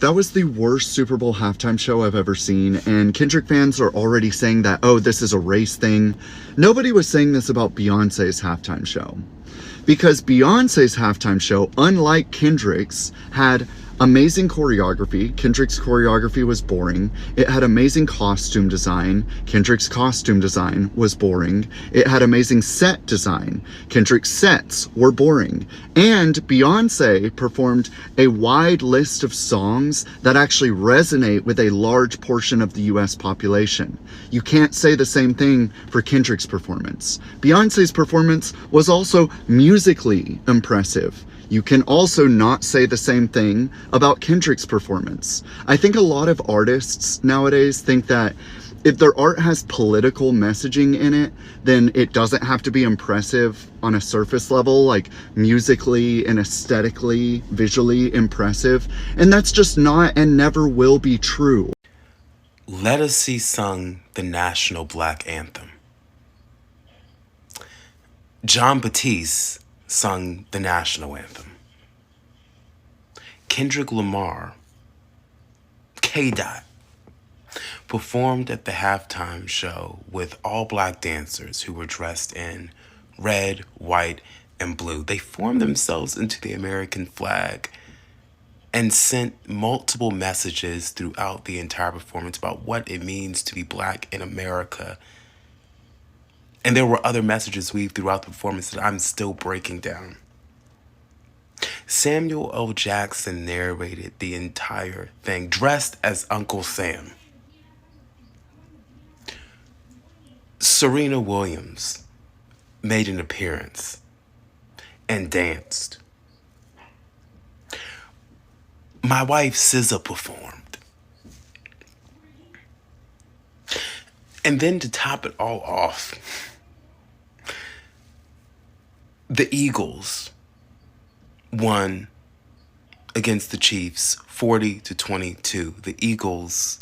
That was the worst Super Bowl halftime show I've ever seen, and Kendrick fans are already saying that, oh, this is a race thing. Nobody was saying this about Beyonce's halftime show. Because Beyonce's halftime show, unlike Kendrick's, had amazing choreography. Kendrick's choreography was boring. It had amazing costume design. Kendrick's costume design was boring. It had amazing set design. Kendrick's sets were boring. And Beyonce performed a wide list of songs that actually resonate with a large portion of the US population. You can't say the same thing for Kendrick's performance. Beyonce's performance was also musically impressive. You can also not say the same thing about Kendrick's performance. I think a lot of artists nowadays think that if their art has political messaging in it, then it doesn't have to be impressive on a surface level, like musically and aesthetically, visually impressive. And that's just not and never will be true. Let Us See sung the national black anthem. John Batiste sung the national anthem. Kendrick Lamar, K-Dot, performed at the halftime show with all black dancers who were dressed in red, white, and blue. They formed themselves into the American flag and sent multiple messages throughout the entire performance about what it means to be black in America. And there were other messages weaved throughout the performance that I'm still breaking down. Samuel L. Jackson narrated the entire thing, dressed as Uncle Sam. Serena Williams made an appearance and danced. My wife SZA performed. And then to top it all off, the Eagles won against the Chiefs 40-22. The Eagles,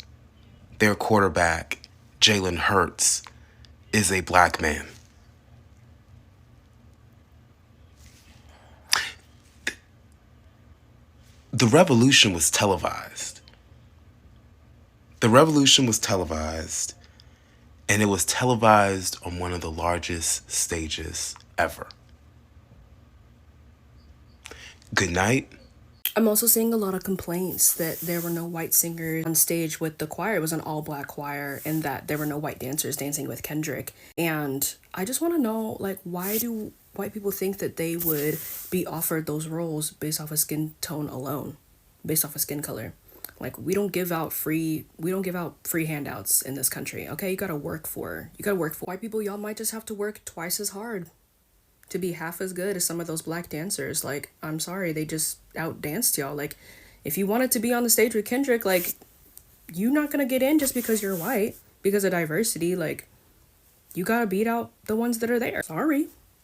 their quarterback, Jalen Hurts, is a black man. The revolution was televised. The revolution was televised, and it was televised on one of the largest stages ever. Good night. I'm also seeing a lot of complaints that there were no white singers on stage with the choir. It was an all-black choir, and that there were no white dancers dancing with Kendrick. And I just want to know, like, why do white people think that they would be offered those roles based off of skin tone alone, based off of skin color? Like, we don't give out free handouts in this country. Okay, you gotta work for white people. Y'all might just have to work twice as hard to be half as good as some of those black dancers. Like, I'm sorry, they just outdanced y'all. Like, if you wanted to be on the stage with Kendrick, like, you're not gonna get in just because you're white, because of diversity. Like, you gotta beat out the ones that are there.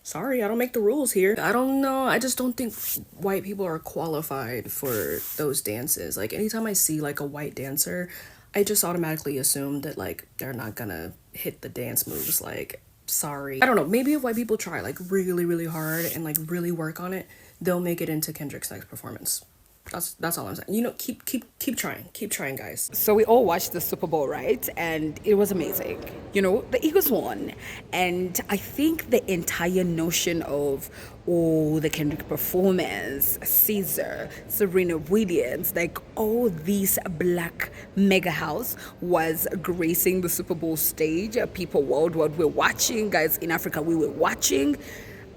Sorry, I don't make the rules here. I don't know, I just don't think white people are qualified for those dances. Like, anytime I see, like, a white dancer, I just automatically assume that, like, they're not gonna hit the dance moves. Like, sorry. I don't know, maybe if white people try, like, really, really hard and, like, really work on it, they'll make it into Kendrick's next performance. That's all I'm saying. You know, keep trying, guys. So we all watched the Super Bowl, right? And it was amazing. You know, the Eagles won. And I think the entire notion of, oh, the Kendrick performance, Caesar, Serena Williams, like all these black mega house was gracing the Super Bowl stage. People worldwide were watching. Guys in Africa, we were watching.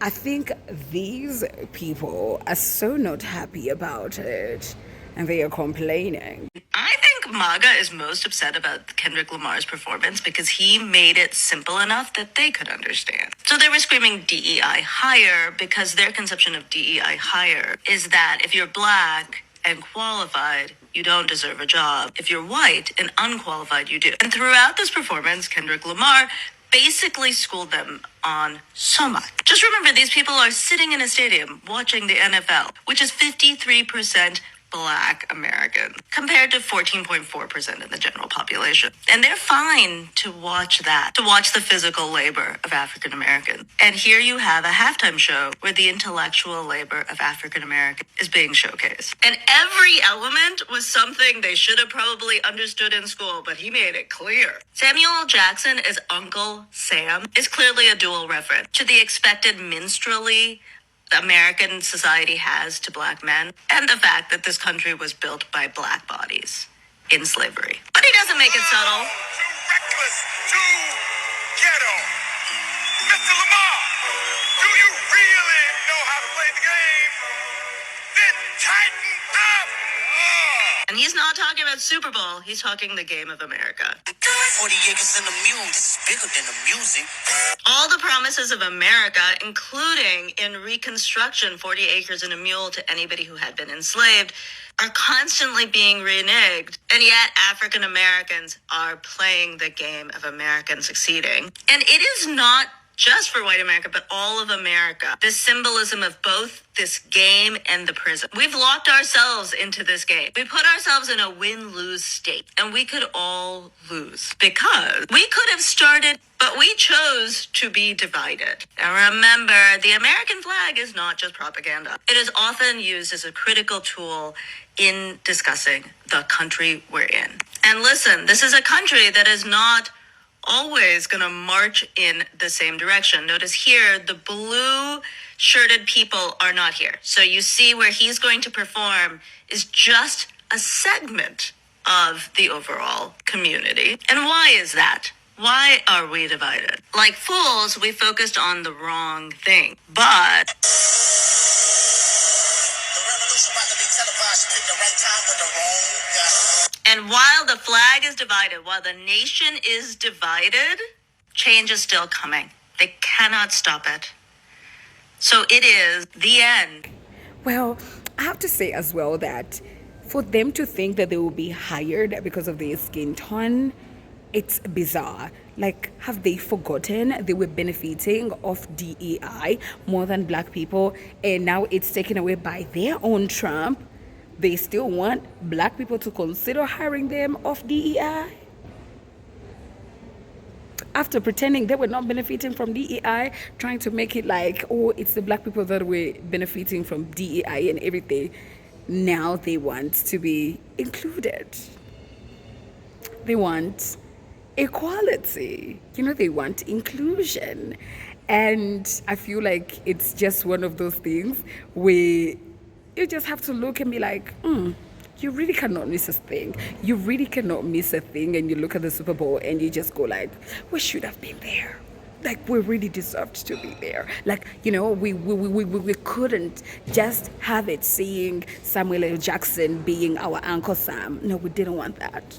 I think these people are so not happy about it, and they are complaining. I think Maga is most upset about Kendrick Lamar's performance because he made it simple enough that they could understand. So they were screaming DEI higher because their conception of DEI higher is that if you're black and qualified, you don't deserve a job. If you're white and unqualified, you do. And throughout this performance, Kendrick Lamar basically schooled them on so much. Just remember, these people are sitting in a stadium watching the NFL, which is 53% Black Americans, compared to 14.4% in the general population. And they're fine to watch that, to watch the physical labor of African Americans. And here you have a halftime show where the intellectual labor of African Americans is being showcased. And every element was something they should have probably understood in school, but he made it clear. Samuel L. Jackson as Uncle Sam is clearly a dual reference to the expected minstrelly American society has to black men, and the fact that this country was built by black bodies in slavery. But he doesn't make it subtle. Too reckless, too ghetto. Mr. Lamar, do you really know how to play the game? Then tighten up. And he's not talking about Super Bowl, he's talking the game of America. 40 acres in the mule, this is bigger than the music. All the promises of America, including in Reconstruction, 40 acres and a mule to anybody who had been enslaved, are constantly being reneged. And yet African Americans are playing the game of American succeeding. And it is not just for white America, but all of America. The symbolism of both this game and the prison. We've locked ourselves into this game. We put ourselves in a win-lose state, and we could all lose because we could have started, but we chose to be divided. And remember, the American flag is not just propaganda. It is often used as a critical tool in discussing the country we're in. And listen, this is a country that is not always going to march in the same direction. Notice here, the blue shirted people are not here. So you see where he's going to perform is just a segment of the overall community. And why is that? Why are we divided? Like fools, we focused on the wrong thing. But The revolution about to be televised. You picked the right time with the wrong guy. And while the flag is divided, while the nation is divided, change is still coming. They cannot stop it. So it is the end. Well, I have to say as well that for them to think that they will be hired because of their skin tone, it's bizarre. Like, have they forgotten they were benefiting off DEI more than black people, and now it's taken away by their own Trump? They still want black people to consider hiring them off DEI? After pretending they were not benefiting from DEI, trying to make it like, oh, it's the black people that were benefiting from DEI and everything. Now they want to be included. They want equality. They want inclusion. And I feel like it's just one of those things where you just have to look and be like, you really cannot miss a thing. You really cannot miss a thing. And you look at the Super Bowl and you just go like, we should have been there. Like, we really deserved to be there. Like, we couldn't just have it seeing Samuel L. Jackson being our Uncle Sam. No, we didn't want that.